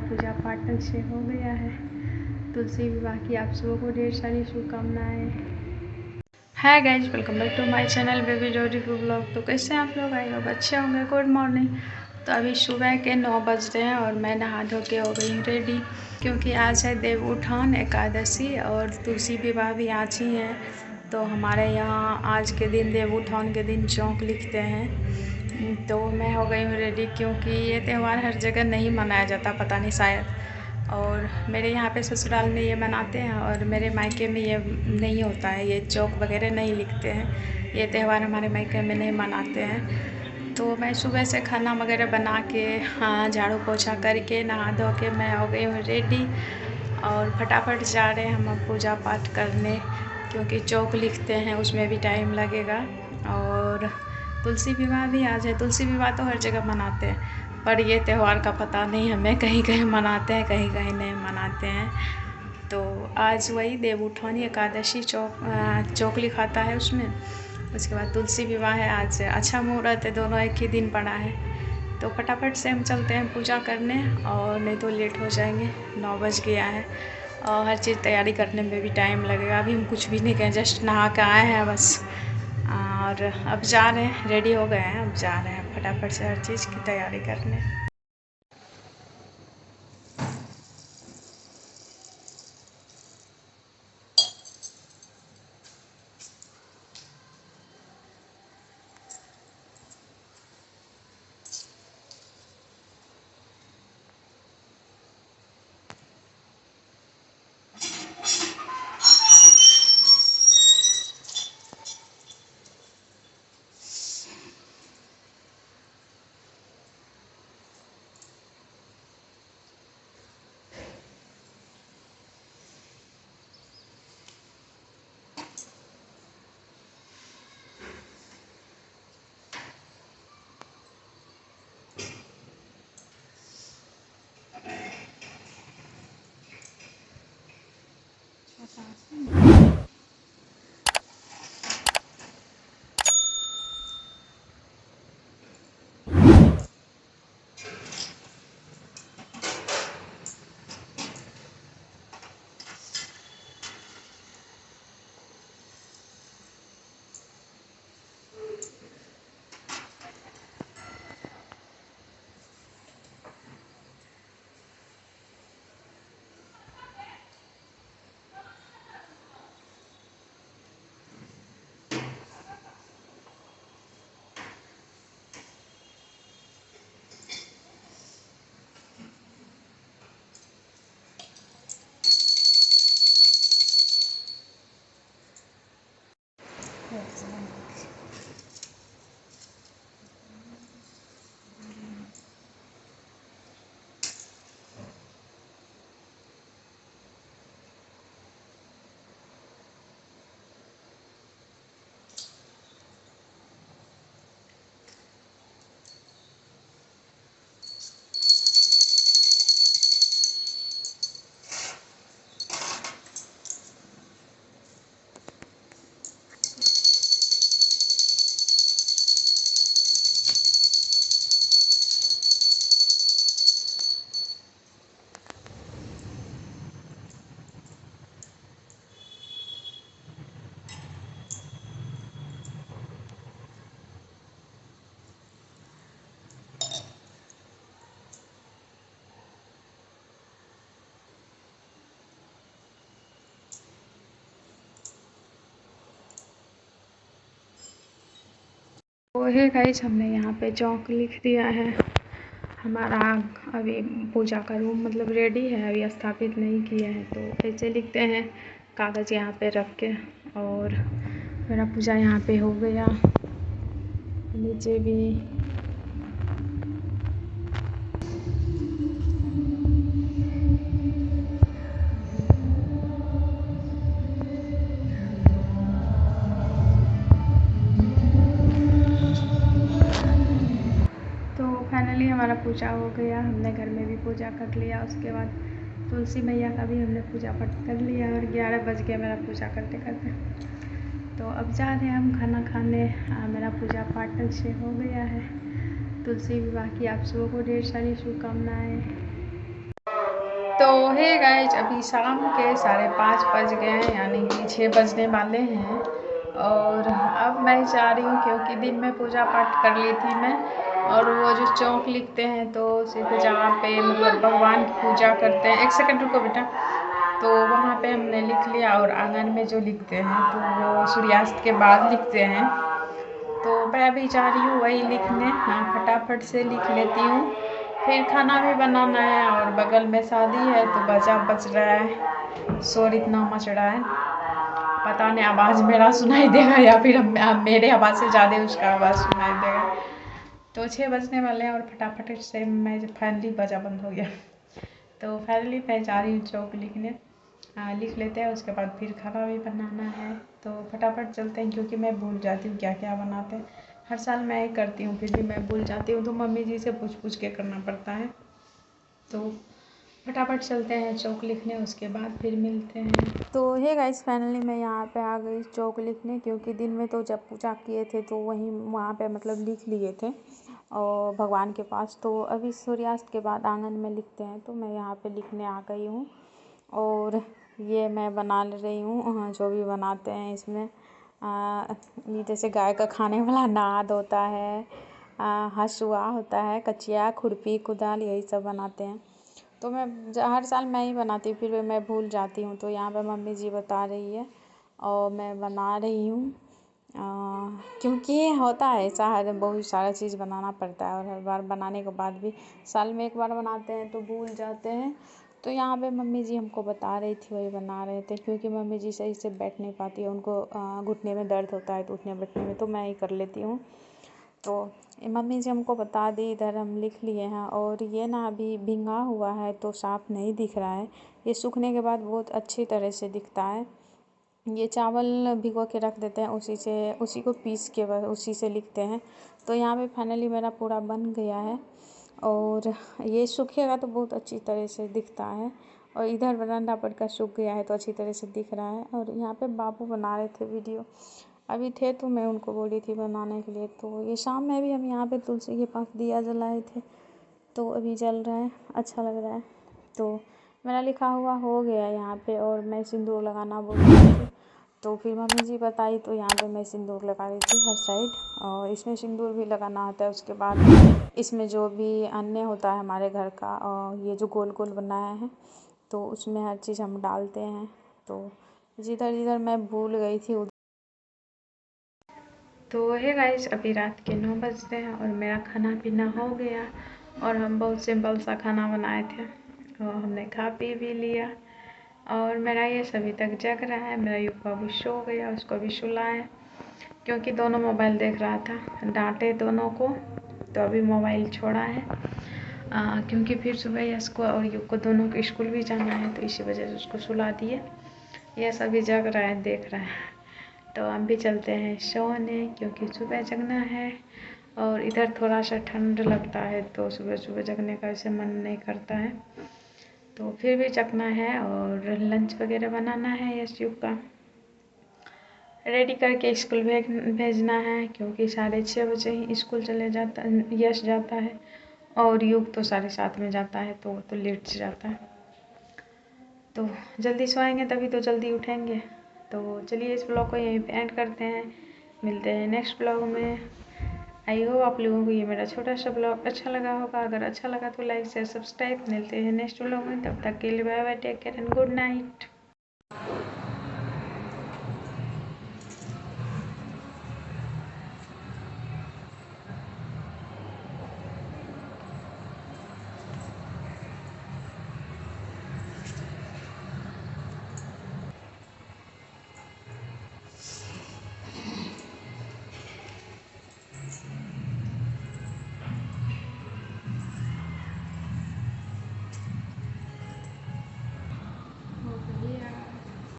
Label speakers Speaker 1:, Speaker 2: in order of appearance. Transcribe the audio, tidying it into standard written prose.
Speaker 1: पूजा पाठ से हो गया है। तुलसी विवाह की आप सबों को ढेर सारी शुभकामनाएं। Hi guys, welcome back to my channel baby daddy vlog. तो कैसे हैं आप लोग? आई होप अच्छे होंगे। Good morning. तो अभी सुबह के 9 बज रहे हैं और मैं नहा धो के हो गई हूँ रेडी, क्योंकि आज है देव उठान एकादशी और तुलसी विवाह भी आज ही है। तो हमारे यहाँ आज के दिन देव उठान के दिन चौक लिखते हैं। तो मैं हो गई हूँ रेडी, क्योंकि ये त्यौहार हर जगह नहीं मनाया जाता, पता नहीं शायद। और मेरे यहाँ पे ससुराल में ये मनाते हैं और मेरे मायके में ये नहीं होता है, ये चौक वगैरह नहीं लिखते हैं। ये त्यौहार हमारे मायके में नहीं मनाते हैं। तो मैं सुबह से खाना वगैरह बना के, हाँ, झाड़ू पोछा करके नहा धो के मैं हो गई हूँ रेडी और फटाफट जा रहे हैं हम अब पूजा पाठ करने, क्योंकि चौक लिखते हैं उसमें भी टाइम लगेगा। और तुलसी विवाह भी आज है। तुलसी विवाह तो हर जगह मनाते हैं, पर ये त्यौहार का पता नहीं हमें, कहीं कहीं मनाते हैं कहीं कहीं नहीं मनाते हैं। तो आज वही देव उठानी एकादशी चौक लिखाता है उसमें। उसके बाद तुलसी विवाह है। आज अच्छा मुहूर्त है, दोनों एक ही दिन पड़ा है। तो फटाफट से हम चलते हैं पूजा करने, और नहीं तो लेट हो जाएंगे। 9 बज गया है और हर चीज़ तैयारी करने में भी टाइम लगेगा। अभी हम कुछ भी नहीं करें, जस्ट नहा के आए हैं बस। और अब जा रहे हैं, रेडी हो गए हैं, अब जा रहे हैं फटाफट से हर चीज़ की तैयारी करने। तो है गाइस, हमने यहाँ पे चौक लिख दिया है। हमारा अभी पूजा का रूम मतलब रेडी है, अभी स्थापित नहीं किए हैं। तो ऐसे लिखते हैं कागज़ यहाँ पे रख के। और मेरा पूजा यहाँ पे हो गया, नीचे भी। फाइनली हमारा पूजा हो गया, हमने घर में भी पूजा कर लिया। उसके बाद तुलसी मैया का भी हमने पूजा पाठ कर लिया और 11 बज गया मेरा पूजा करते करते। तो अब जा रहे हैं हम खाना खाने। मेरा पूजा पाठ से हो गया है। तुलसी विवाह की आप सबों को ढेर सारी शुभकामनाएं। तो हे गाइस, अभी शाम के 5:30 बज गए हैं, यानी कि 6 बजने वाले हैं। और अब मैं जा रही हूँ क्योंकि दिन में पूजा पाठ कर ली थी मैं। और वो जो चौक लिखते हैं तो सिर्फ जहाँ पे मतलब भगवान की पूजा करते हैं, 1 सेकंड रुको बेटा, तो वहाँ पे हमने लिख लिया। और आंगन में जो लिखते हैं तो वो सूर्यास्त के बाद लिखते हैं। तो मैं अभी जा रही हूँ वही लिखने। हाँ, फटाफट से लिख लेती हूँ, फिर खाना भी बनाना है। और बगल में शादी है तो बाजा बज रहा है, शोर इतना मच रहा है, पता नहीं आवाज़ मेरा सुनाई देगा या फिर मेरे आवाज़ से ज़्यादा उसका आवाज़ सुनाई देगा। तो 6 बजने वाले हैं और फटाफट से मैं फाइनली बाजा बंद हो गया। तो फाइनली मैं जा रही हूँ चौक लिखने। लिख लेते हैं, उसके बाद फिर खाना भी बनाना है। तो फटाफट चलते हैं क्योंकि मैं भूल जाती हूँ क्या क्या बनाते हैं। हर साल मैं ही करती हूँ फिर भी मैं भूल जाती हूँ, तो मम्मी जी से पूछ पूछ के करना पड़ता है। तो फटाफट चलते हैं चौक लिखने, उसके बाद फिर मिलते हैं। तो हे गाइस, फाइनली मैं यहाँ पे आ गई चौक लिखने, क्योंकि दिन में तो जब पूजा किए थे तो वहीं वहाँ पे मतलब लिख लिए थे और भगवान के पास। तो अभी सूर्यास्त के बाद आंगन में लिखते हैं, तो मैं यहाँ पे लिखने आ गई हूँ। और ये मैं बना रही हूँ जो भी बनाते हैं इसमें। ये जैसे गाय का खाने वाला नाद होता है, हसुआ होता है, कचिया, खुरपी, कुदाल, यही सब बनाते हैं। तो मैं हर साल मैं ही बनाती हूँ, फिर भी मैं भूल जाती हूँ। तो यहाँ पे मम्मी जी बता रही है और मैं बना रही हूँ। क्योंकि होता है ऐसा, हर बहुत सारा चीज़ बनाना पड़ता है और हर बार बनाने के बाद भी साल में एक बार बनाते हैं तो भूल जाते हैं। तो यहाँ पे मम्मी जी हमको बता रही थी, वही बना रहे थे, क्योंकि मम्मी जी सही से बैठ नहीं पाती है, उनको घुटने में दर्द होता है तो उठने बैठने में, तो मैं ही कर लेती हूँ। तो मम्मी जी हमको बता दी, इधर हम लिख लिए हैं। और ये ना अभी भींगा हुआ है तो साफ़ नहीं दिख रहा है, ये सूखने के बाद बहुत अच्छी तरह से दिखता है। ये चावल भिगो के रख देते हैं, उसी को पीस के बस उसी से लिखते हैं। तो यहाँ पे फाइनली मेरा पूरा बन गया है और ये सूखेगा तो बहुत अच्छी तरह से दिखता है। और इधर बरामदा पर का सूख गया है तो अच्छी तरह से दिख रहा है। और यहाँ पे बाबू बना रहे थे वीडियो, अभी थे तो मैं उनको बोली थी बनाने के लिए। तो ये शाम में भी हम यहाँ पे तुलसी के पास दिया जलाए थे, तो अभी जल रहा है, अच्छा लग रहा है। तो मेरा लिखा हुआ हो गया यहाँ पे और मैं सिंदूर लगाना बोल रही थी, तो फिर मम्मी जी बताई तो यहाँ पे मैं सिंदूर लगा रही थी हर साइड। और इसमें सिंदूर भी लगाना होता है, उसके बाद इसमें जो भी अन्य होता है हमारे घर का, और ये जो गोल गोल बनाया है तो उसमें हर चीज़ हम डालते हैं। तो जिधर जिधर मैं भूल गई थी उधर। तो हे गाइस, अभी रात के 9 बज रहे हैं और मेरा खाना पीना हो गया। और हम बहुत सिंपल सा खाना बनाए थे और हमने खा पी भी लिया। और मेरा ये सभी तक जग रहा है, मेरा युवा भी सो गया, उसको भी सुलाए क्योंकि दोनों मोबाइल देख रहा था। डांटे दोनों को तो अभी मोबाइल छोड़ा है, क्योंकि फिर सुबह यश को और युग को दोनों को स्कूल भी जाना है, तो इसी वजह से उसको सुला दिए। यह सभी जग रहा है, देख रहा है। तो हम भी चलते हैं सोने क्योंकि सुबह जगना है। और इधर थोड़ा सा ठंड लगता है तो सुबह सुबह जगने का ऐसे मन नहीं करता है, तो फिर भी जगना है। और लंच वगैरह बनाना है, यश युग का रेडी करके स्कूल भेजना है, क्योंकि 6:30 बजे ही स्कूल चले जाता, यश जाता है। और युग तो 7:30 में जाता है, तो वो तो लेट से जाता है। तो जल्दी सोएंगे तभी तो जल्दी उठेंगे। तो चलिए इस ब्लॉग को यहीं पे एंड करते हैं, मिलते हैं नेक्स्ट ब्लॉग में। आई होप आप लोगों को ये मेरा छोटा सा ब्लॉग अच्छा लगा होगा। अगर अच्छा लगा तो लाइक शेयर सब्सक्राइब। मिलते हैं नेक्स्ट ब्लॉग में, तब तक के लिए bye bye, take care and good night.